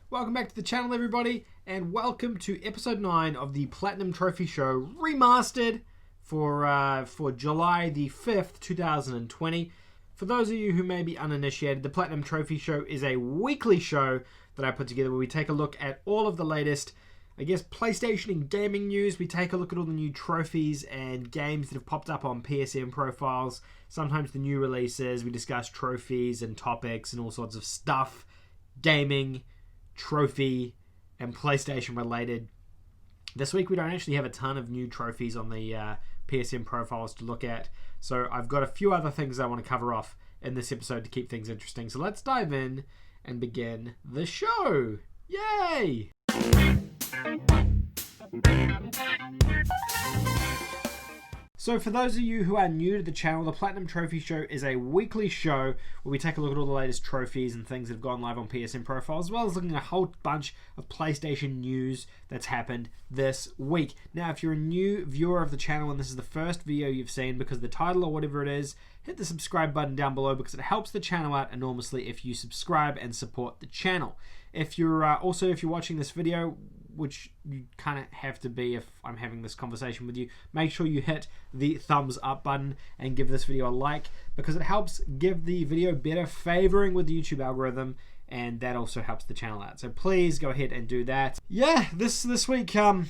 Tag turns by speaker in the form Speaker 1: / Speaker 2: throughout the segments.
Speaker 1: Welcome back to the channel, everybody, and welcome to episode 9 of the Platinum Trophy Show remastered for July the 5th, 2020. For those of you who may be uninitiated, the Platinum Trophy Show is a weekly show that I put together where we take a look at all of the latest, I guess, PlayStation and gaming news. We take a look at all the new trophies and games that have popped up on PSN profiles, sometimes the new releases. We discuss trophies and topics and all sorts of stuff, gaming, trophy, and PlayStation related. This week we don't actually have a ton of new trophies on the PSN profiles to look at, so I've got a few other things I want to cover off in this episode to keep things interesting. So let's dive in and begin the show. Yay! So for those of you who are new to the channel, the Platinum Trophy Show is a weekly show where we take a look at all the latest trophies and things that have gone live on PSN Profile, as well as looking at a whole bunch of PlayStation news that's happened this week. Now, if you're a new viewer of the channel and this is the first video you've seen because of the title or whatever it is, hit the subscribe button down below because it helps the channel out enormously if you subscribe and support the channel. If you're watching this video, which you kind of have to be if I'm having this conversation with you, make sure you hit the thumbs up button and give this video a like because it helps give the video better favoring with the YouTube algorithm, and that also helps the channel out. So please go ahead and do that. Yeah, this week, oh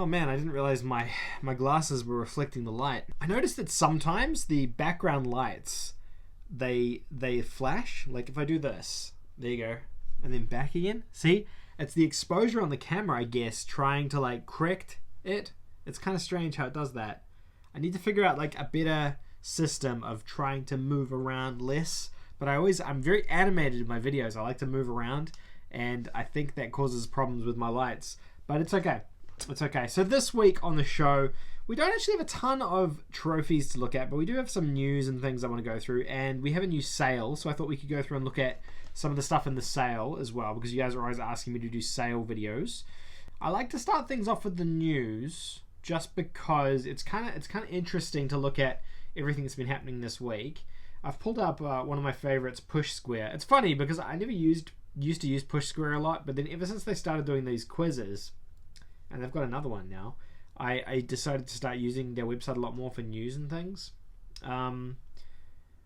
Speaker 1: man, I didn't realize my glasses were reflecting the light. I noticed that sometimes the background lights, they flash. Like if I do this, there you go, and then back again. See? It's the exposure on the camera, I guess, trying to like correct it. It's kind of strange how it does that. I need to figure out like a better system of trying to move around less. But I'm very animated in my videos. I like to move around, and I think that causes problems with my lights. But it's okay. It's okay. So this week on the show, we don't actually have a ton of trophies to look at, but we do have some news and things I want to go through. And we have a new sale, so I thought we could go through and look at some of the stuff in the sale as well, because you guys are always asking me to do sale videos. I like to start things off with the news just because it's kind of interesting to look at everything that's been happening this week. I've pulled up one of my favorites, Push Square. It's funny because I never used to use Push Square a lot, but then ever since they started doing these quizzes, and they've got another one now, I decided to start using their website a lot more for news and things.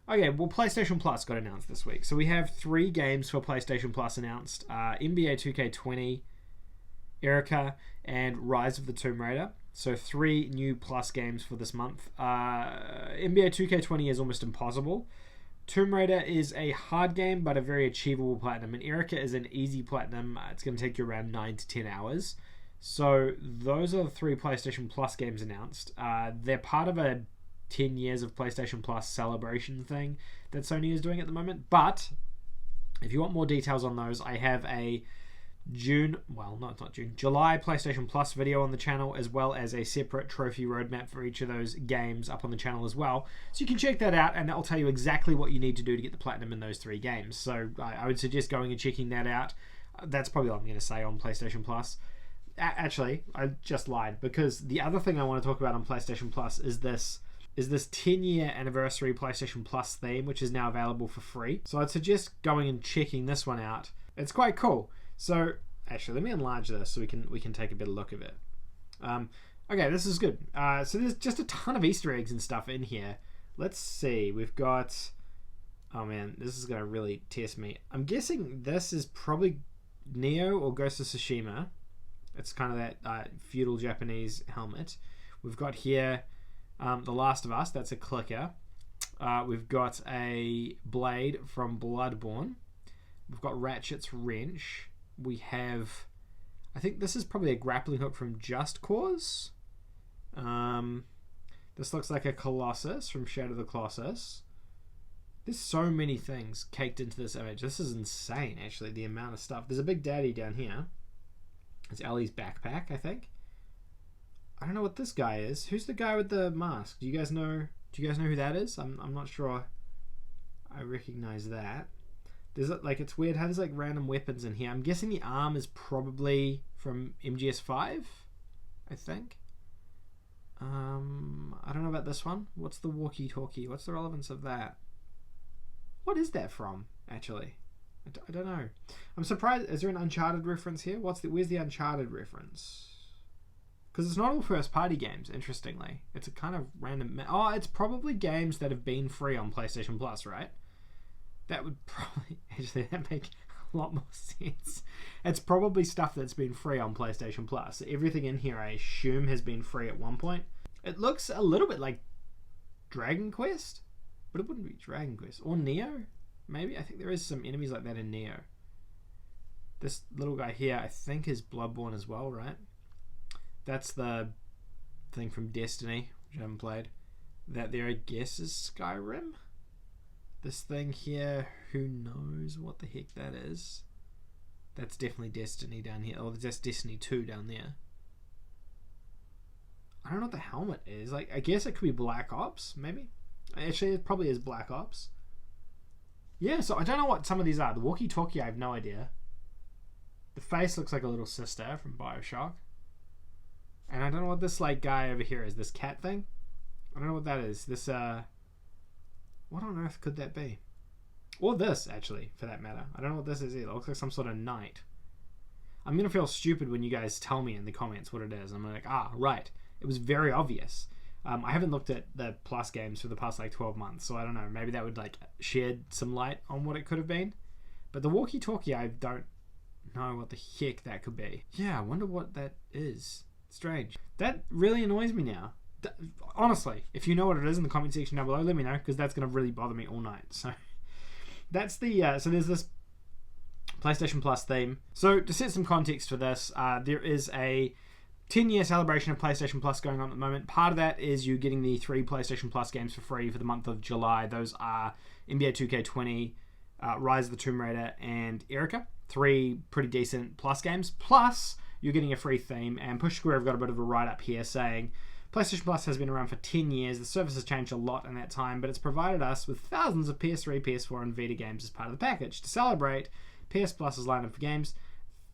Speaker 1: Okay, well, PlayStation Plus got announced this week. So we have 3 games for PlayStation Plus announced. NBA 2K20, Erica, and Rise of the Tomb Raider. So 3 new Plus games for this month. NBA 2K20 is almost impossible. Tomb Raider is a hard game, but a very achievable platinum. And Erica is an easy platinum. It's going to take you around 9 to 10 hours. So those are the 3 PlayStation Plus games announced. They're part of a 10 years of PlayStation Plus celebration thing that Sony is doing at the moment. But if you want more details on those, I have a July PlayStation Plus video on the channel, as well as a separate trophy roadmap for each of those games up on the channel as well. So you can check that out, and that'll tell you exactly what you need to do to get the platinum in those 3 games. So I would suggest going and checking that out. That's probably all I'm going to say on PlayStation Plus. Actually, I just lied, because the other thing I want to talk about on PlayStation Plus is this 10-year anniversary PlayStation Plus theme, which is now available for free. So I'd suggest going and checking this one out. It's quite cool. So actually, let me enlarge this so we can take a better look of it. Okay, this is good. So there's just a ton of Easter eggs and stuff in here. Let's see. We've got... Oh man, this is going to really test me. I'm guessing this is probably Neo or Ghost of Tsushima. It's kind of that feudal Japanese helmet. We've got here The Last of Us. That's a clicker. We've got a blade from Bloodborne. We've got Ratchet's wrench. We have... I think this is probably a grappling hook from Just Cause. This looks like a Colossus from Shadow of the Colossus. There's so many things caked into this image. This is insane, actually, the amount of stuff. There's a Big Daddy down here. It's Ellie's backpack, I think. I don't know what this guy is. Who's the guy with the mask? Do you guys know who that is? I'm not sure I recognize that. There's like, it's weird how there's like random weapons in here. I'm guessing the arm is probably from MGS5, I think. I don't know about this one. What's the walkie-talkie? What's the relevance of that? What is that from, actually? I don't know. I'm surprised. Is there an Uncharted reference here? Where's the Uncharted reference? Because it's not all first-party games, interestingly. It's a kind of random... Oh, it's probably games that have been free on PlayStation Plus, right? That would probably... Actually, that make a lot more sense. It's probably stuff that's been free on PlayStation Plus. Everything in here, I assume, has been free at one point. It looks a little bit like Dragon Quest, but it wouldn't be Dragon Quest. Or Neo, maybe? I think there is some enemies like that in Neo. This little guy here, I think, is Bloodborne as well, right? That's the thing from Destiny, which I haven't played. That there, I guess, is Skyrim. This thing here, who knows what the heck that is? That's definitely Destiny down here. Oh, that's Destiny 2 down there. I don't know what the helmet is. Like, I guess it could be Black Ops, maybe? Actually, it probably is Black Ops. Yeah, so I don't know what some of these are. The walkie-talkie, I have no idea. The face looks like a little sister from Bioshock. And I don't know what this like guy over here is. This cat thing? I don't know what that is. This, what on earth could that be? Or this, actually, for that matter. I don't know what this is either. It looks like some sort of knight. I'm going to feel stupid when you guys tell me in the comments what it is. I'm like, right. It was very obvious. I haven't looked at the Plus games for the past, 12 months. So I don't know. Maybe that would, shed some light on what it could have been. But the walkie-talkie, I don't know what the heck that could be. Yeah, I wonder what that is. Strange. That really annoys me now. Honestly, if you know what it is in the comment section down below, let me know, because that's going to really bother me all night. So that's the so there's this PlayStation Plus theme. So to set some context for this, there is a 10-year celebration of PlayStation Plus going on at the moment. Part of that is you getting the 3 PlayStation Plus games for free for the month of July. Those are NBA 2K20, Rise of the Tomb Raider, and Erica. 3 pretty decent Plus games. Plus, you're getting a free theme, and Push Square have got a bit of a write-up here saying PlayStation Plus has been around for 10 years. The service has changed a lot in that time, but it's provided us with thousands of PS3, PS4, and Vita games as part of the package. To celebrate PS Plus's lineup of games,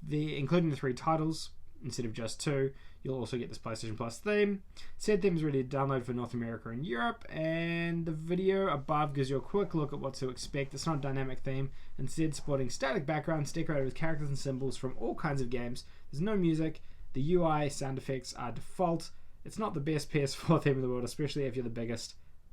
Speaker 1: including the 3 titles instead of just 2, you'll also get this PlayStation Plus theme. Said theme is ready to download for North America and Europe, and the video above gives you a quick look at what to expect. It's not a dynamic theme, instead supporting static backgrounds decorated with characters and symbols from all kinds of games. There's no music. The UI sound effects are default. It's not the best PS4 theme in the world, especially if you're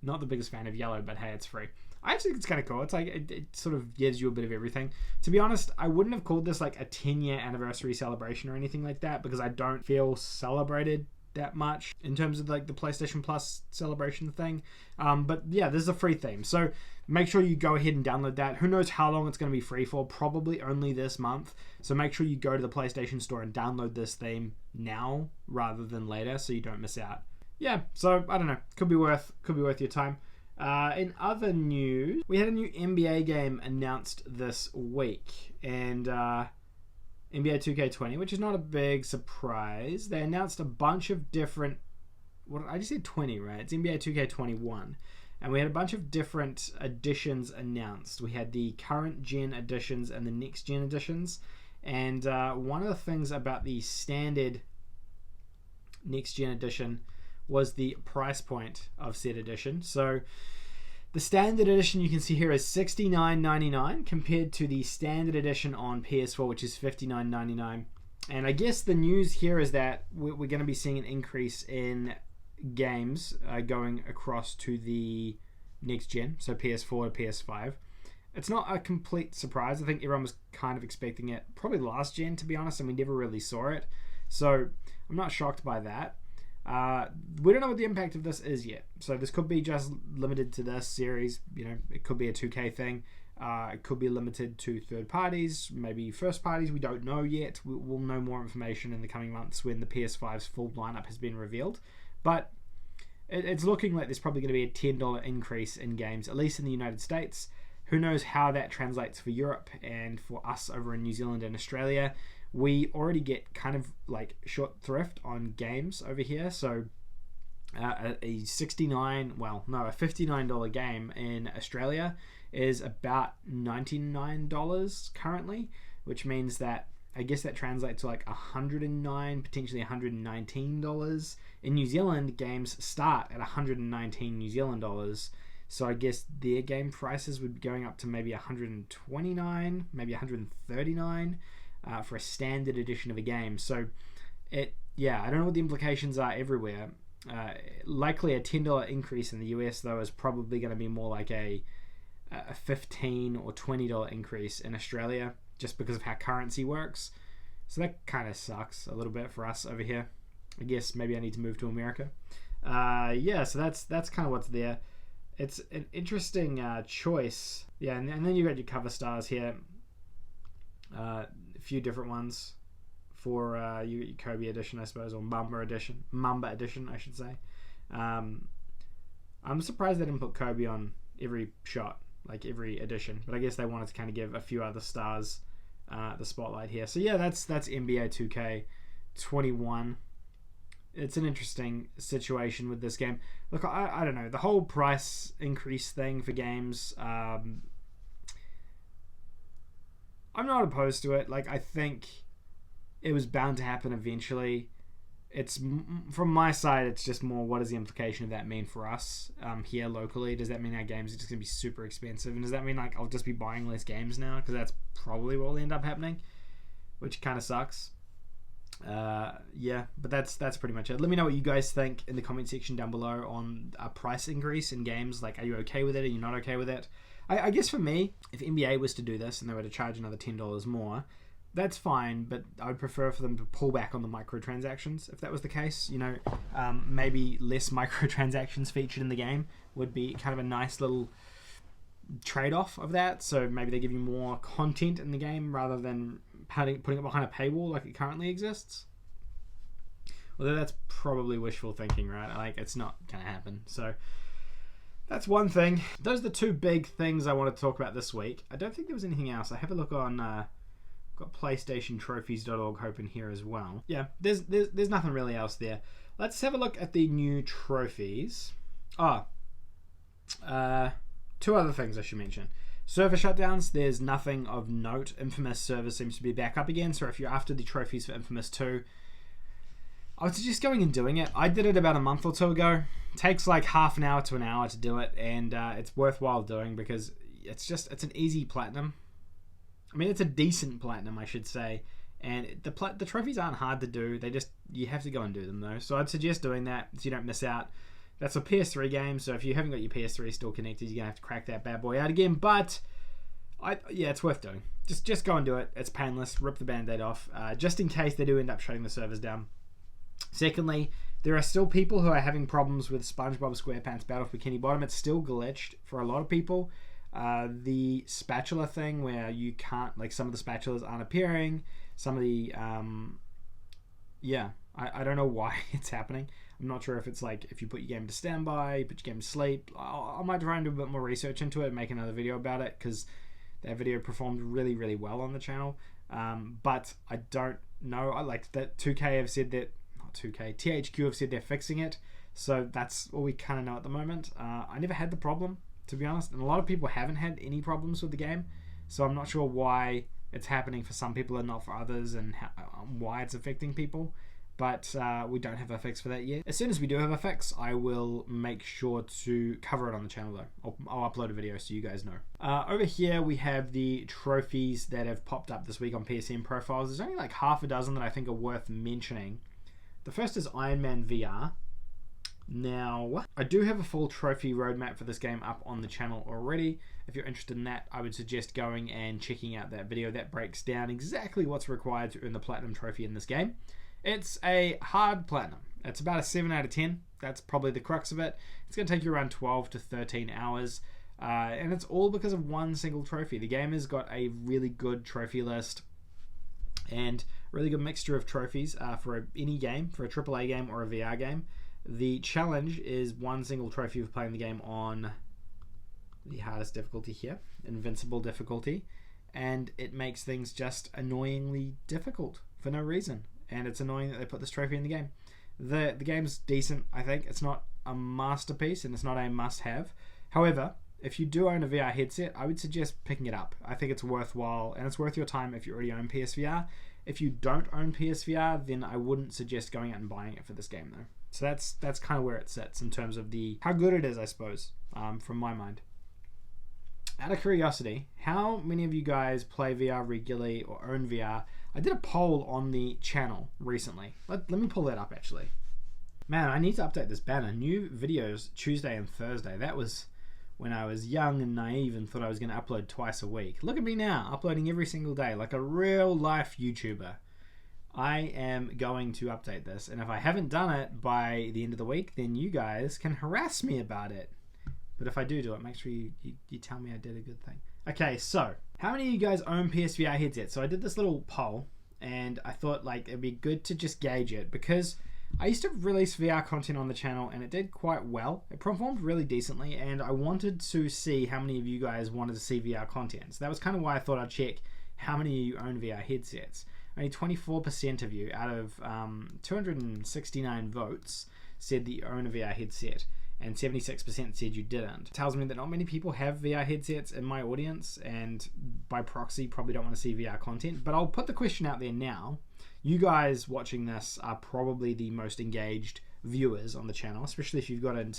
Speaker 1: not the biggest fan of yellow, but hey, it's free. I actually think it's kind of cool. It's like, it sort of gives you a bit of everything. To be honest, I wouldn't have called this like a 10-year anniversary celebration or anything like that, because I don't feel celebrated that much in terms of like the PlayStation Plus celebration thing. But yeah, this is a free theme. So make sure you go ahead and download that. Who knows how long it's going to be free for? Probably only this month. So make sure you go to the PlayStation Store and download this theme now rather than later, so you don't miss out. Yeah, so I don't know. Could be worth your time. In other news, we had a new NBA game announced this week, and NBA 2K20, which is not a big surprise. They announced a bunch of different... I just said 20, right? It's NBA 2K21. And we had a bunch of different editions announced. We had the current gen editions and the next gen editions. And one of the things about the standard next gen edition was the price point of said edition. So the standard edition you can see here is $69.99 compared to the standard edition on PS4, which is $59.99. And I guess the news here is that we're going to be seeing an increase in games going across to the next gen, so PS4 to PS5. It's not a complete surprise. I think everyone was kind of expecting it probably last gen, to be honest, and we never really saw it. So I'm not shocked by that. We don't know what the impact of this is yet. So this could be just limited to this series. You know, it could be a 2K thing. It could be limited to third parties, maybe first parties. We don't know yet. We'll know more information in the coming months when the PS5's full lineup has been revealed. But it's looking like there's probably going to be a $10 increase in games, at least in the United States. Who knows how that translates for Europe and for us over in New Zealand and Australia. We already get kind of like short thrift on games over here. So a $59 game in Australia is about $99 currently, which means that I guess that translates to like $109, potentially $119. In New Zealand, games start at $119 New Zealand dollars. So I guess their game prices would be going up to maybe 129, maybe 139 for a standard edition of a game. So I don't know what the implications are everywhere. Likely a $10 increase in the US though is probably going to be more like a $15 or $20 increase in Australia, just because of how currency works. So that kind of sucks a little bit for us over here. I guess maybe I need to move to America. So that's kind of what's there. It's an interesting choice. Yeah, and then you got your cover stars here. A few different ones for your Kobe edition, I suppose, or Mamba edition, I should say. I'm surprised they didn't put Kobe on every shot, like every edition, but I guess they wanted to kind of give a few other stars the spotlight here. So yeah, that's NBA 2K21. It's an interesting situation with this game. Look, I don't know, the whole price increase thing for games, I'm not opposed to it. Like, I think it was bound to happen eventually. It's, from my side, it's just more, what does the implication of that mean for us here locally? Does that mean our games are just going to be super expensive? And does that mean, like, I'll just be buying less games now? Because that's probably what will end up happening, which kind of sucks. But that's pretty much it. Let me know what you guys think in the comment section down below on a price increase in games. Like, are you okay with it? Are you not okay with it? I guess for me, if NBA was to do this and they were to charge another $10 more, that's fine, but I would prefer for them to pull back on the microtransactions if that was the case. You know, maybe less microtransactions featured in the game would be kind of a nice little trade-off of that. So maybe they give you more content in the game rather than putting it behind a paywall like it currently exists. Although that's probably wishful thinking, right? Like, it's not going to happen. So that's one thing. Those are the two big things I want to talk about this week. I don't think there was anything else. I have a look on got PlayStationTrophies.org open here as well. Yeah, there's nothing really else there. Let's have a look at the new trophies. Two other things I should mention. Server shutdowns, there's nothing of note. Infamous server seems to be back up again, so if you're after the trophies for Infamous 2, I would suggest going and doing it. I did it about a month or two ago. It takes like half an hour to an hour to do it, and it's worthwhile doing because it's an easy platinum. I mean, it's a decent platinum, I should say, and the trophies aren't hard to do. You have to go and do them though, so I'd suggest doing that so you don't miss out. That's a PS3 game, so if you haven't got your PS3 still connected, you're going to have to crack that bad boy out again, but it's worth doing. Just go and do it. It's painless. Rip the band-aid off, just in case they do end up shutting the servers down. Secondly, there are still people who are having problems with SpongeBob Squarepants Battle for Bikini Bottom. It's still glitched for a lot of people. The spatula thing where you can't, like, some of the spatulas aren't appearing. Some of the, I don't know why it's happening. I'm not sure if it's like if you put your game to standby, you put your game to sleep. I might try and do a bit more research into it and make another video about it because that video performed really, really well on the channel. But I don't know. I like that 2K have said that, not 2K, THQ have said they're fixing it. So that's all we kind of know at the moment. I never had the problem, to be honest, and a lot of people haven't had any problems with the game. So I'm not sure why it's happening for some people and not for others, and why it's affecting people. But we don't have a fix for that yet. As soon as we do have a fix, I will make sure to cover it on the channel though. I'll upload a video so you guys know. Over here we have the trophies that have popped up this week on PSN profiles. There's only like half a dozen that I think are worth mentioning. The first is Ironman Vr. Now, I do have a full trophy roadmap for this game up on the channel already. If you're interested in that, I would suggest going and checking out that video that breaks down exactly what's required to earn the platinum trophy in this game. It's a hard platinum. It's about a 7 out of 10. That's probably the crux of it. It's going to take you around 12 to 13 hours. And it's all because of one single trophy. The game has got a really good trophy list and really good mixture of trophies for any game, for a AAA game or a VR game. The challenge is one single trophy for playing the game on the hardest difficulty here, Invincible difficulty. And it makes things just annoyingly difficult for no reason. And it's annoying that they put this trophy in the game. The game's decent, I think. It's not a masterpiece and it's not a must-have. However, if you do own a VR headset, I would suggest picking it up. I think it's worthwhile and it's worth your time if you already own PSVR. If you don't own PSVR, then I wouldn't suggest going out and buying it for this game though. So that's kind of where it sits in terms of how good it is, I suppose, from my mind. Out of curiosity, how many of you guys play VR regularly or own VR? I did a poll on the channel recently. Let me pull that up, actually. Man, I need to update this banner. New videos Tuesday and Thursday. That was when I was young and naive and thought I was going to upload twice a week. Look at me now, uploading every single day like a real life YouTuber. I am going to update this, and if I haven't done it by the end of the week, then you guys can harass me about it. But if I do it, make sure you tell me I did a good thing. Okay, so how many of you guys own PSVR headsets? So I did this little poll, and I thought like it'd be good to just gauge it, because I used to release VR content on the channel and it did quite well. It performed really decently, and I wanted to see how many of you guys wanted to see VR content. So that was kind of why I thought I'd check how many of you own VR headsets. Only 24% of you out of 269 votes said that you own a VR headset, and 76% said you didn't. It tells me that not many people have VR headsets in my audience, and by proxy probably don't want to see VR content. But I'll put the question out there now. You guys watching this are probably the most engaged viewers on the channel, especially if you've gotten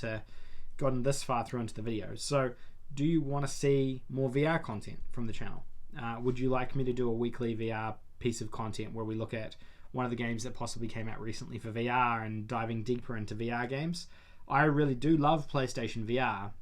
Speaker 1: this far through into the video. So do you want to see more VR content from the channel? Would you like me to do a weekly VR piece of content where we look at one of the games that possibly came out recently for VR and diving deeper into VR games? I really do love PlayStation VR,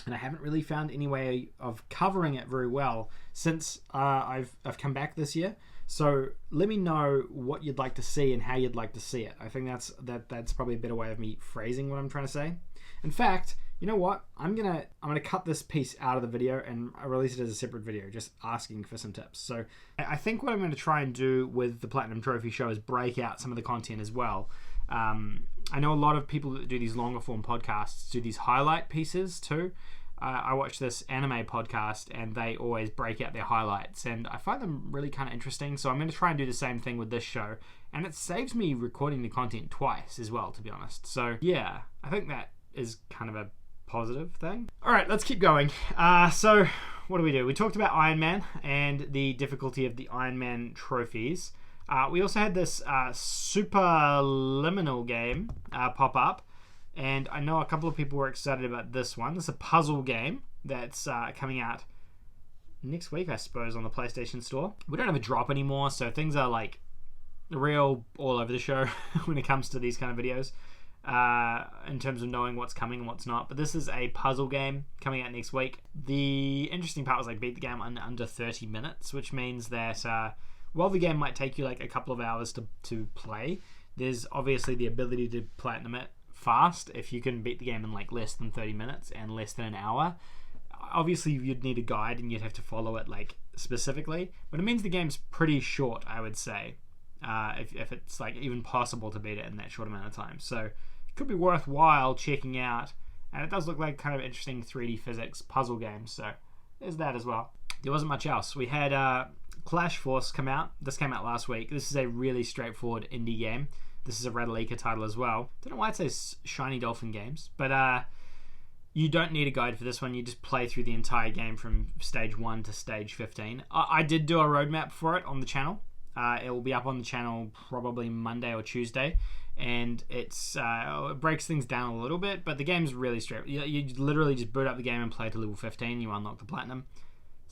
Speaker 1: and I haven't really found any way of covering it very well since I've come back this year. So let me know what you'd like to see and how you'd like to see it. I think that's probably a better way of me phrasing what I'm trying to say. In fact, you know what? I'm gonna cut this piece out of the video and release it as a separate video, just asking for some tips. So I think what I'm going to try and do with the Platinum Trophy Show is break out some of the content as well. I know a lot of people that do these longer form podcasts do these highlight pieces too. I watch this anime podcast and they always break out their highlights, and I find them really kind of interesting. So I'm going to try and do the same thing with this show, and it saves me recording the content twice as well, to be honest. So yeah, I think that is kind of a positive thing. All right, let's keep going. So what do? We talked about Ironman and the difficulty of the Ironman trophies. We also had this Superliminal game pop up, and I know a couple of people were excited about this one. This is a puzzle game that's coming out next week, I suppose, on the PlayStation Store. We don't have a drop anymore, so things are like real all over the show when it comes to these kind of videos, in terms of knowing what's coming and what's not. But this is a puzzle game coming out next week. The interesting part was I beat the game in under 30 minutes, which means that while the game might take you like a couple of hours to play, there's obviously the ability to platinum it fast if you can beat the game in like less than 30 minutes and less than an hour. Obviously you'd need a guide and you'd have to follow it like specifically, but it means the game's pretty short, I would say, if it's like even possible to beat it in that short amount of time. So it could be worthwhile checking out, and it does look like kind of interesting 3D physics puzzle game, so there's that as well. There wasn't much else. We had Clash Force come out. This came out last week. This is a really straightforward indie game. This is a Radalika title as well. Don't know why it says Shiny Dolphin Games, but you don't need a guide for this one. You just play through the entire game from stage 1 to stage 15. I did do a roadmap for it on the channel. It will be up on the channel probably Monday or Tuesday, and it breaks things down a little bit, but the game's really straight. You literally just boot up the game and play to level 15. You unlock the platinum.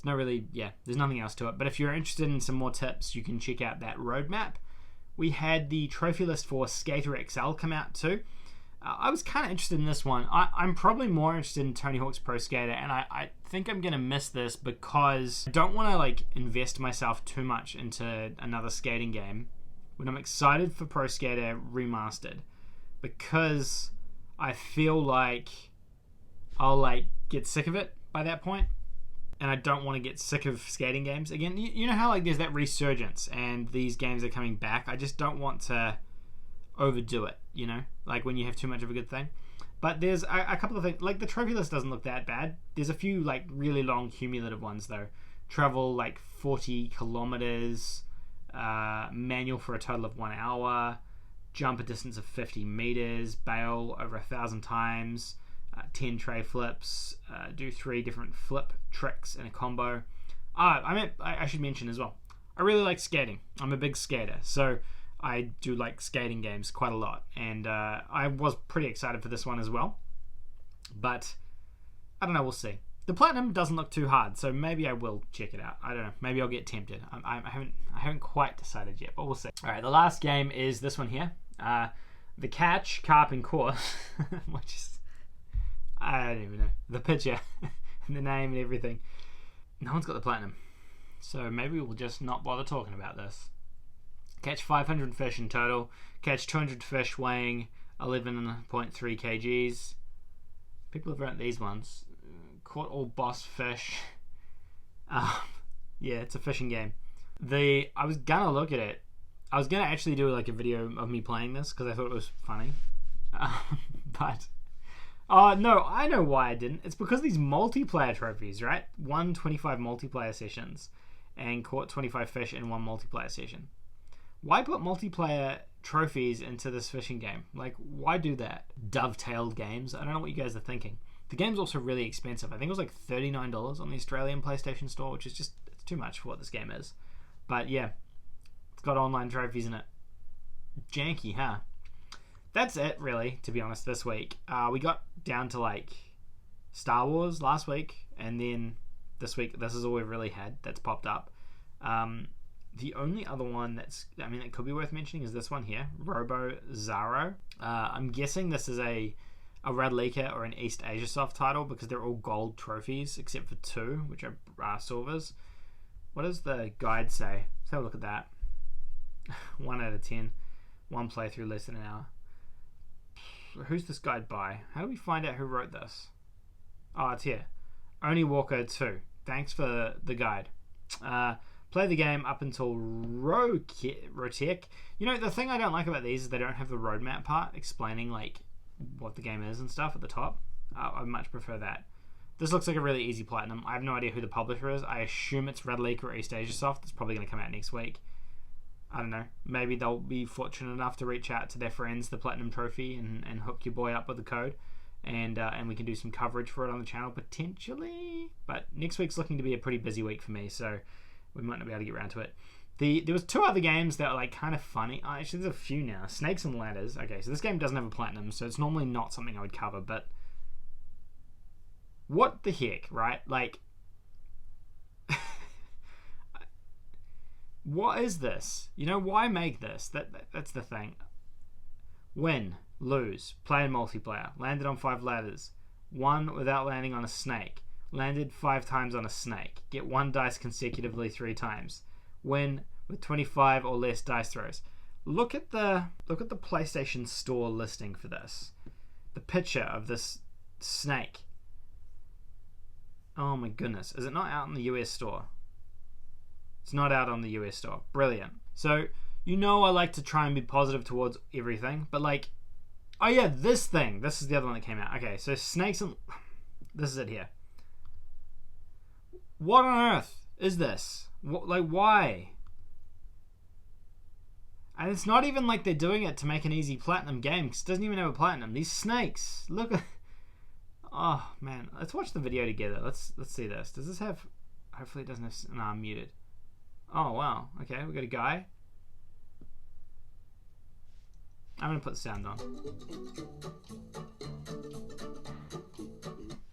Speaker 1: There's nothing else to it. But if you're interested in some more tips, you can check out that roadmap. We had the trophy list for Skater XL come out too. I was kind of interested in this one. I'm probably more interested in Tony Hawk's Pro Skater, and I think I'm going to miss this because I don't want to like invest myself too much into another skating game when I'm excited for Pro Skater Remastered, because I feel like I'll like get sick of it by that point. And I don't want to get sick of skating games again. You know how like there's that resurgence and these games are coming back? I just don't want to overdo it, you know? Like when you have too much of a good thing. But there's a couple of things. Like the trophy list doesn't look that bad. There's a few like really long cumulative ones though. Travel like 40 kilometers. Manual for a total of 1 hour. Jump a distance of 50 meters. Bail over 1,000 times. 10 tray flips, do 3 different flip tricks in a combo. I should mention as well, I really like skating. I'm a big skater, so I do like skating games quite a lot, and I was pretty excited for this one as well. But I don't know, we'll see. The platinum doesn't look too hard, so maybe I will check it out. I don't know. Maybe I'll get tempted. I haven't quite decided yet, but we'll see. All right, the last game is this one here. The catch, carp, and course, which is, I don't even know. The picture, and the name, and everything. No one's got the platinum, so maybe we'll just not bother talking about this. Catch 500 fish in total. Catch 200 fish weighing 11.3 kgs. People have earned these ones. Caught all boss fish. Yeah, it's a fishing game. I was gonna look at it. I was gonna actually do like a video of me playing this because I thought it was funny. But no, I know why I didn't. It's because of these multiplayer trophies, right? Won 25 multiplayer sessions and caught 25 fish in one multiplayer session. Why put multiplayer trophies into this fishing game? Like, why do that? Dovetailed games. I don't know what you guys are thinking. The game's also really expensive. I think it was like $39 on the Australian PlayStation Store, which is just, it's too much for what this game is. But yeah, it's got online trophies in it. Janky, huh? That's it, really, to be honest, this week. We got down to like Star Wars last week, and then this week, this is all we've really had that's popped up. The only other one that could be worth mentioning is this one here, Robo Zaro. I'm guessing this is a Red Leaker or an East Asia Soft title because they're all gold trophies except for 2, which are silvers. What does the guide say? Let's have a look at that. 1 out of 10. 1 playthrough, less than an hour. Who's this guide by? How do we find out who wrote this? Oh, it's here. Only Walker 2. Thanks for the guide. Play the game up until Rotek. You know, the thing I don't like about these is they don't have the roadmap part explaining like what the game is and stuff at the top. I much prefer that. This looks like a really easy platinum. I have no idea who the publisher is. I assume it's Red Leaker or East Asia Soft. It's probably going to come out next week. I don't know. Maybe they'll be fortunate enough to reach out to their friends, the Platinum Trophy, and hook your boy up with the code. And we can do some coverage for it on the channel, potentially. But next week's looking to be a pretty busy week for me, so we might not be able to get around to it. There was 2 other games that are like kind of funny. Actually, there's a few now. Snakes and Ladders. Okay, so this game doesn't have a platinum, so it's normally not something I would cover, but what the heck, right? Like, what is this? You know, why make this? That's the thing. Win, lose, play in multiplayer, landed on 5 ladders, won without landing on a snake, landed 5 times on a snake, get 1 dice consecutively 3 times, win with 25 or less dice throws. Look at the PlayStation Store listing for this. The picture of this snake. Oh my goodness. Is it not out in the US store? It's not out on the US store. Brilliant. So, you know I like to try and be positive towards everything, but like, oh yeah, this thing. This is the other one that came out. Okay, so snakes and... This is it here. What on earth is this? Like, why? And it's not even like they're doing it to make an easy platinum game, because it doesn't even have a platinum. These snakes. Look at... Oh, man. Let's watch the video together. Let's see this. Does this have... Hopefully it doesn't have... No, I'm muted. Oh, wow. Okay, we got a guy. I'm going to put the sound on.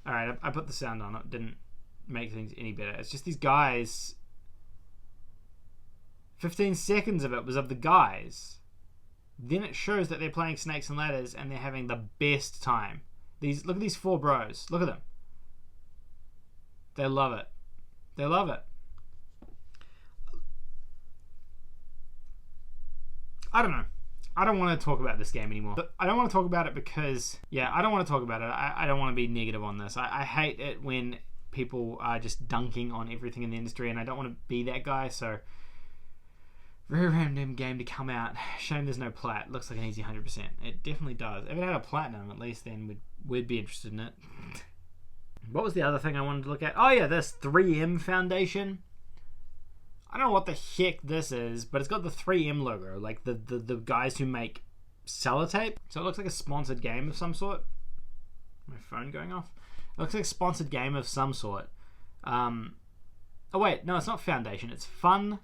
Speaker 1: Alright, I put the sound on. It didn't make things any better. It's just these guys... 15 seconds of it was of the guys. Then it shows that they're playing Snakes and Ladders and they're having the best time. Look at these 4 bros. Look at them. They love it. They love it. I don't know. I don't want to talk about this game anymore. But I don't want to talk about it because... Yeah, I don't want to talk about it. I don't want to be negative on this. I hate it when people are just dunking on everything in the industry, and I don't want to be that guy, so... Very random game to come out. Shame there's no plat. Looks like an easy 100%. It definitely does. If it had a platinum, at least, then we'd be interested in it. What was the other thing I wanted to look at? Oh yeah, this 3M Foundation. I don't know what the heck this is, but it's got the 3M logo, like the guys who make sellotape. So it looks like a sponsored game of some sort. My phone going off? It looks like a sponsored game of some sort. Oh wait, no, it's not Foundation. It's Fundication.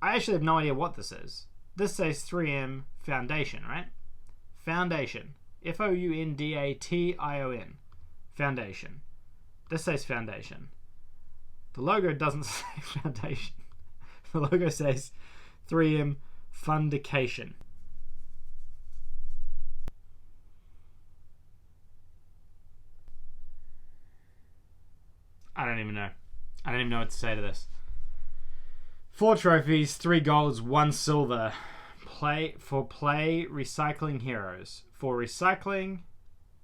Speaker 1: I actually have no idea what this is. this says 3M Foundation, right? Foundation. Foundation. Foundation. This says Foundation. The logo doesn't say Foundation. The logo says 3M Fundication. I don't even know. I don't even know what to say to this. 4 trophies, 3 golds, 1 silver. Play recycling heroes. For recycling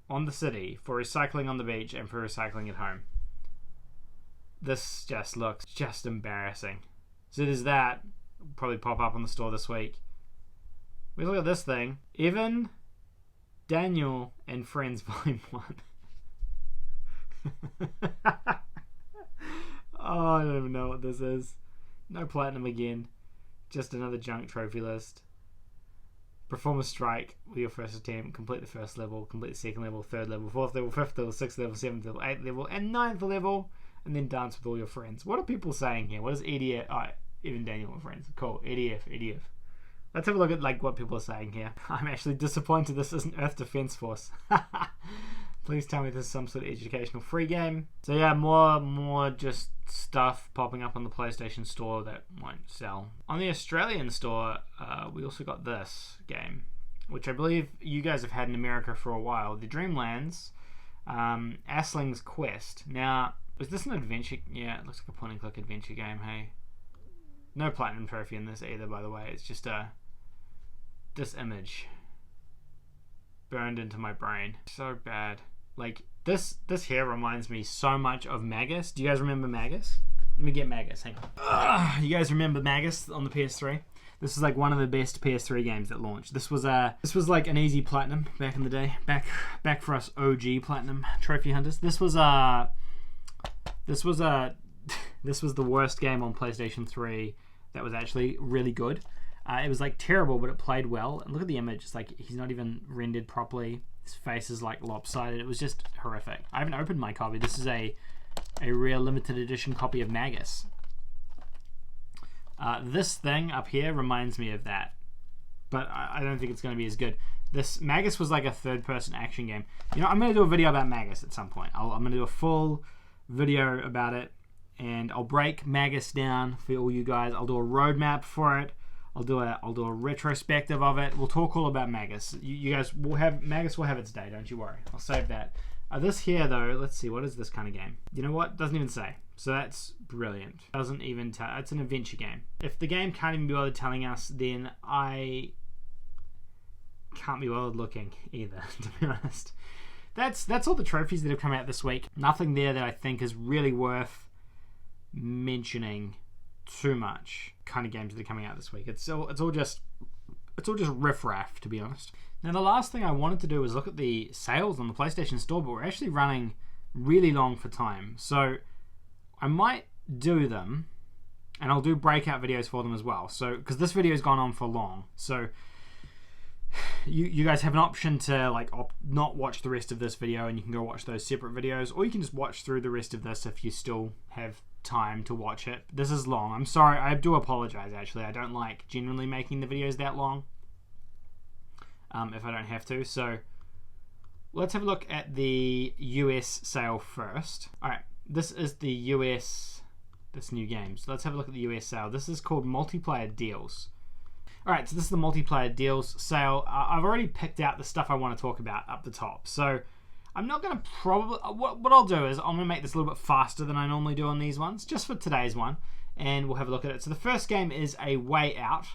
Speaker 1: on the city, for recycling on the beach, and for recycling at home. This just looks just embarrassing. So there's that. It'll probably pop up on the store this week. We look at this thing. Evan, Daniel, and Friends Volume 1. Oh, I don't even know what this is. No platinum again. Just another junk trophy list. Perform a strike with your first attempt. Complete the first level. Complete the second level, third level, fourth level, fifth level, sixth level, seventh level, eighth level, and ninth level. And then dance with all your friends. What are people saying here? What is EDF? Oh, even Daniel and friends. Cool. EDF. Let's have a look at like what people are saying here. I'm actually disappointed this isn't Earth Defense Force. Please tell me this is some sort of educational free game. So yeah, more just stuff popping up on the PlayStation Store that won't sell. On the Australian store, we also got this game, which I believe you guys have had in America for a while. The Dreamlands, Asling's Quest. Now, is this an adventure? Yeah, it looks like a point-and-click adventure game, hey? No platinum trophy in this either, by the way. It's just this image burned into my brain. So bad. Like, this here reminds me so much of Magus. Do you guys remember Magus? Let me get Magus, hang on. You guys remember Magus on the PS3? This is like one of the best PS3 games that launched. This was like an easy platinum back in the day. Back for us OG platinum trophy hunters. This was the worst game on PlayStation 3 that was actually really good. It was like terrible, but it played well. And look at the image. It's like he's not even rendered properly. His face is like lopsided. It was just horrific. I haven't opened my copy. This is a real limited edition copy of Magus. This thing up here reminds me of that, but I don't think it's going to be as good. This Magus was like a third-person action game. You know, I'm going to do a video about Magus at some point. I'm going to do a full video about it, and I'll break Magus down for all you guys. I'll do a roadmap for it. I'll do a retrospective of it. We'll talk all about Magus. You guys will have Magus will have its day. Don't you worry. I'll save that. This here though, let's see. What is this kind of game? You know what? Doesn't even say. So that's brilliant. Doesn't even tell. It's an adventure game. If the game can't even be bothered telling us, then I can't be bothered looking either. To be honest, that's all the trophies that have come out this week. Nothing there that I think is really worth mentioning too much. Kind of games that are coming out this week. It's all just riffraff, to be honest. Now the last thing I wanted to do was look at the sales on the PlayStation Store, but we're actually running really long for time, so I might do them, and I'll do breakout videos for them as well. So because this video's gone on for long, so you guys have an option to like not watch the rest of this video, and you can go watch those separate videos, or you can just watch through the rest of this if you still have time to watch it. This is long. I'm sorry. I do apologize, actually. I don't like generally making the videos that long if I don't have to. So let's have a look at the US sale first. Alright, this is the US, this new game. So let's have a look at the US sale. This is called Multiplayer Deals. Alright, so this is the Multiplayer Deals sale. I've already picked out the stuff I want to talk about up the top. So I'm not going to probably... What I'll do is I'm going to make this a little bit faster than I normally do on these ones, just for today's one, and we'll have a look at it. So the first game is A Way Out,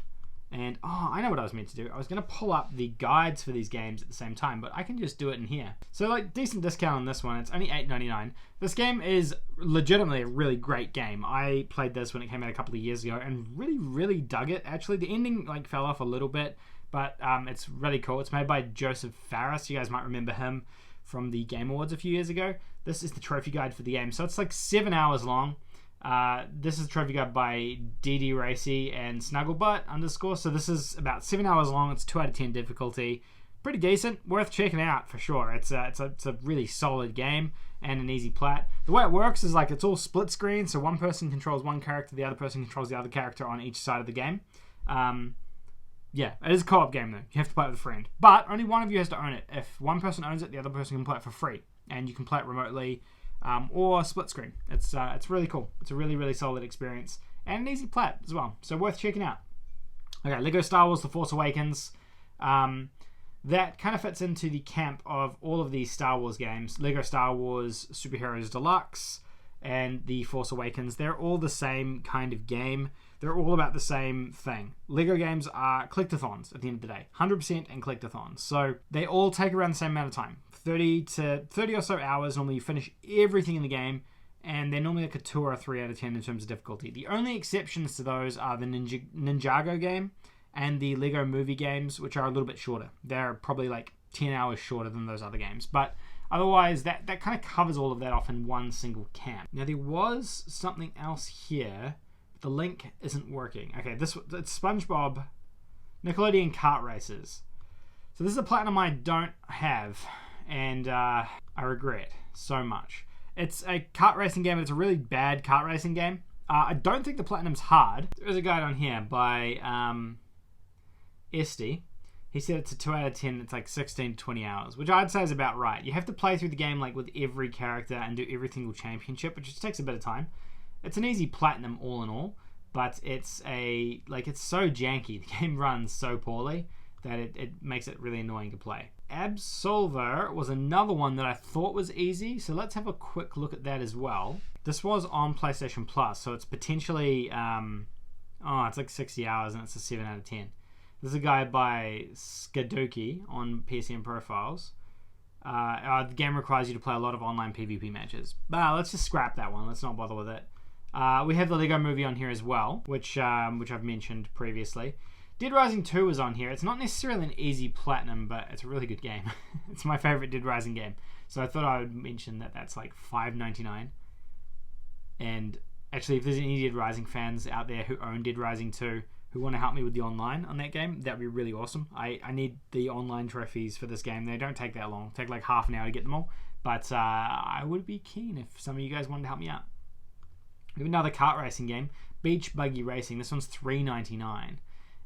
Speaker 1: and I know what I was meant to do. I was going to pull up the guides for these games at the same time, but I can just do it in here. So like, decent discount on this one. It's only $8.99. This game is legitimately a really great game. I played this when it came out a couple of years ago and really dug it. Actually, the ending like fell off a little bit, but it's really cool. It's made by Joseph Fares. You guys might remember him from the Game Awards a few years ago. This is the trophy guide for the game. So it's like 7 hours long. This is a trophy guide by DD Racy and Snugglebutt _ So this is about 7 hours long. It's 2 out of 10 difficulty. Pretty decent. Worth checking out for sure. It's a really solid game and an easy plat. The way it works is like it's all split screen. So one person controls one character, the other person controls the other character on each side of the game. Yeah, it is a co-op game though. You have to play it with a friend. But only one of you has to own it. If one person owns it, the other person can play it for free. And you can play it remotely or split screen. It's really cool. It's a really, really solid experience. And an easy plat as well. So worth checking out. Okay, Lego Star Wars The Force Awakens. That kind of fits into the camp of all of these Star Wars games. Lego Star Wars Superheroes Deluxe and The Force Awakens. They're all the same kind of game. They're all about the same thing. Lego games are collectathons at the end of the day. 100% and collectathons. So they all take around the same amount of time. 30 or so hours. Normally you finish everything in the game. And they're normally like a 2 or a 3 out of 10 in terms of difficulty. The only exceptions to those are the Ninjago game and the Lego movie games, which are a little bit shorter. They're probably like 10 hours shorter than those other games. But otherwise, that kind of covers all of that off in one single camp. Now, there was something else here. The link isn't working. Okay, it's SpongeBob Nickelodeon Kart Races. So this is a platinum I don't have, and I regret so much. It's a kart racing game. It's a really bad kart racing game. I don't think the platinum's hard. There is a guide on here by Esty. He said it's a 2 out of 10. It's like 16 to 20 hours, which I'd say is about right. You have to play through the game like with every character and do every single championship, which just takes a bit of time. It's an easy platinum all in all, but it's so janky. The game runs so poorly that it makes it really annoying to play. Absolver was another one that I thought was easy, so let's have a quick look at that as well. This was on PlayStation Plus, so it's potentially it's like 60 hours and it's a 7 out of 10. There's a guy by Skadoki on PSN Profiles. The game requires you to play a lot of online PvP matches. But let's just scrap that one. Let's not bother with it. We have the Lego Movie on here as well, which I've mentioned previously. Dead Rising 2 is on here. It's not necessarily an easy platinum, but it's a really good game. It's my favorite Dead Rising game. So I thought I would mention that that's like $5.99. And actually, if there's any Dead Rising fans out there who own Dead Rising 2 who want to help me with the online on that game, that would be really awesome. I need the online trophies for this game. They don't take that long. They take like half an hour to get them all. But I would be keen if some of you guys wanted to help me out. We have another kart racing game, Beach Buggy Racing. This one's $3.99.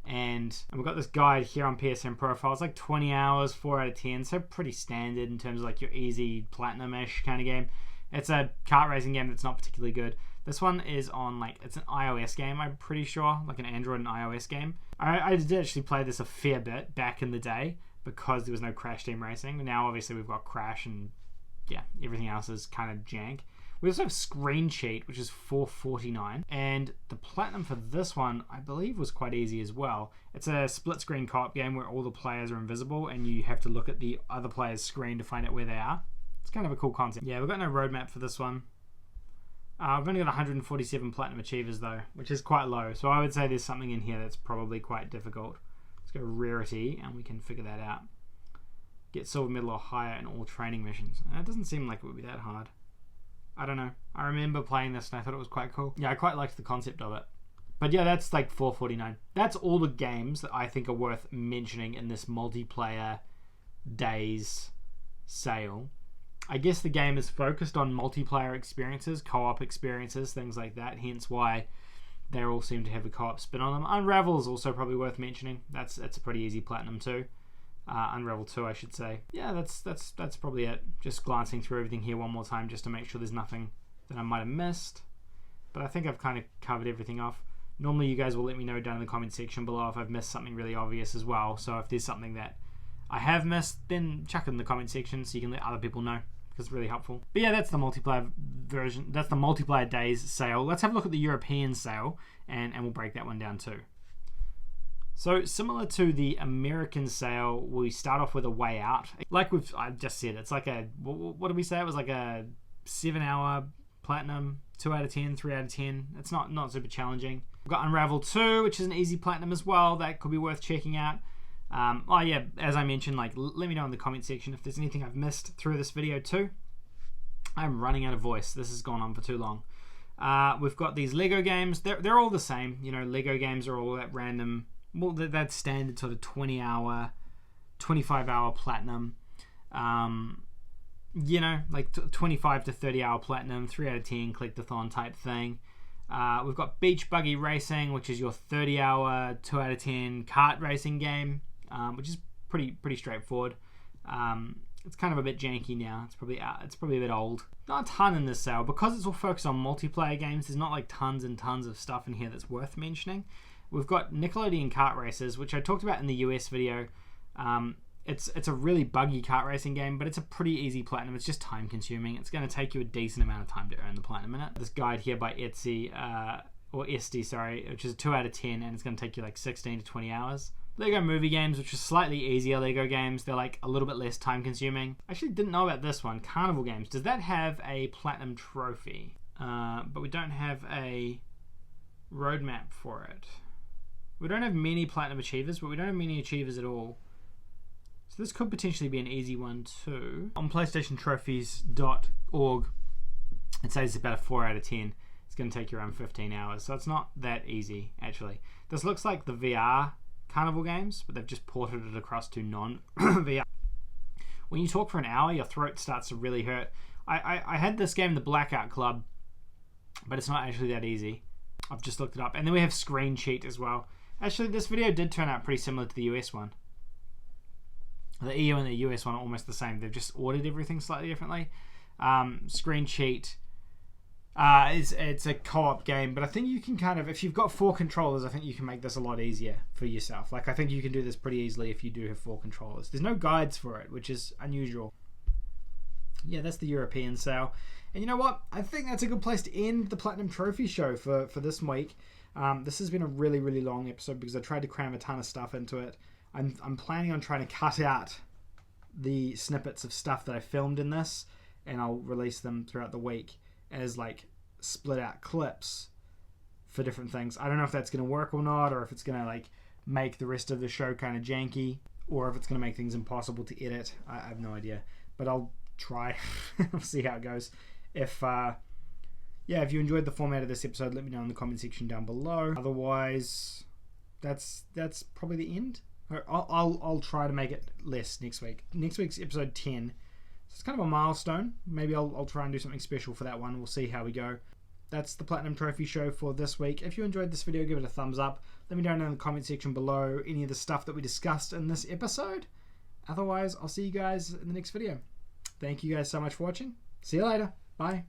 Speaker 1: And we've got this guide here on PSN Profile. It's like 20 hours, 4 out of 10. So pretty standard in terms of like your easy platinum-ish kind of game. It's a kart racing game that's not particularly good. This one is on it's an iOS game, I'm pretty sure, like an Android and iOS game. I did actually play this a fair bit back in the day because there was no Crash Team Racing. Now obviously we've got Crash and yeah, everything else is kind of jank. We also have Screen Cheat, which is $4.49, and the platinum for this one, I believe, was quite easy as well. It's a split-screen co-op game where all the players are invisible, and you have to look at the other player's screen to find out where they are. It's kind of a cool concept. Yeah, we've got no roadmap for this one. I've only got 147 platinum achievers though, which is quite low. So I would say there's something in here that's probably quite difficult. Let's go rarity, and we can figure that out. Get silver medal or higher in all training missions. It doesn't seem like it would be that hard. I don't know. I remember playing this and I thought it was quite cool. Yeah, I quite liked the concept of it. But yeah, that's like $4.49. That's all the games that I think are worth mentioning in this multiplayer days sale. I guess the game is focused on multiplayer experiences, co-op experiences, things like that. Hence why they all seem to have a co-op spin on them. Unravel is also probably worth mentioning. That's a pretty easy platinum too. Unravel 2, I should say. Yeah, that's probably it. Just glancing through everything here one more time just to make sure there's nothing that I might have missed. But I think I've kind of covered everything off. Normally you guys will let me know down in the comment section below if I've missed something really obvious as well. So if there's something that I have missed, then chuck it in the comment section so you can let other people know, because it's really helpful. But yeah, that's the multiplayer version. That's the multiplayer days sale. Let's have a look at the European sale, and we'll break that one down too. So similar to the American sale, we start off with a way out. Like I just said, it's like a, what did we say? It was like a 7-hour platinum, 2 out of 10, 3 out of 10. It's not super challenging. We've got Unravel 2, which is an easy platinum as well. That could be worth checking out. Oh yeah, as I mentioned, let me know in the comment section if there's anything I've missed through this video too. I'm running out of voice. This has gone on for too long. We've got these Lego games. They're all the same. You know, Lego games are all at random. Well, that's standard sort of 20-hour, 25-hour platinum. You know, like 25 to 30-hour platinum, 3 out of 10 collectathon type thing. We've got Beach Buggy Racing, which is your 30-hour, 2 out of 10 kart racing game, which is pretty straightforward. It's kind of a bit janky now. It's probably a bit old. Not a ton in this sale because it's all focused on multiplayer games. There's not like tons and tons of stuff in here that's worth mentioning. We've got Nickelodeon Kart Races, which I talked about in the US video. It's a really buggy kart racing game, but it's a pretty easy platinum. It's just time consuming. It's going to take you a decent amount of time to earn the platinum in it. This guide here by Etsy, or Esty, sorry, which is a 2 out of 10, and it's going to take you like 16 to 20 hours. Lego Movie Games, which is slightly easier Lego games. They're like a little bit less time consuming. I actually didn't know about this one. Carnival Games. Does that have a platinum trophy? But we don't have a roadmap for it. We don't have many platinum achievers, but we don't have many achievers at all. So this could potentially be an easy one too. On PlayStationTrophies.org, it says it's about a 4 out of 10. It's going to take you around 15 hours. So it's not that easy, actually. This looks like the VR Carnival Games, but they've just ported it across to non-VR. When you talk for an hour, your throat starts to really hurt. I had this game, the Blackout Club, but it's not actually that easy. I've just looked it up. And then we have Screen Cheat as well. Actually, this video did turn out pretty similar to the US one. The EU and the US one are almost the same. They've just ordered everything slightly differently. Screen Cheat, it's a co-op game, but I think you can kind of, if you've got 4 controllers, I think you can make this a lot easier for yourself. Like, I think you can do this pretty easily if you do have 4 controllers. There's no guides for it, which is unusual. Yeah, that's the European sale. And you know what? I think that's a good place to end the Platinum Trophy show for this week. This has been a really, really long episode because I tried to cram a ton of stuff into it. I'm planning on trying to cut out the snippets of stuff that I filmed in this, and I'll release them throughout the week as like split out clips for different things. I don't know if that's going to work or not, or if it's going to like make the rest of the show kind of janky, or if it's going to make things impossible to edit. I have no idea, but I'll try. I'll see how it goes. If you enjoyed the format of this episode, let me know in the comment section down below. Otherwise, that's probably the end. I'll try to make it less next week. Next week's episode 10. So it's kind of a milestone. Maybe I'll try and do something special for that one. We'll see how we go. That's the Platinum Trophy show for this week. If you enjoyed this video, give it a thumbs up. Let me know in the comment section below any of the stuff that we discussed in this episode. Otherwise, I'll see you guys in the next video. Thank you guys so much for watching. See you later. Bye.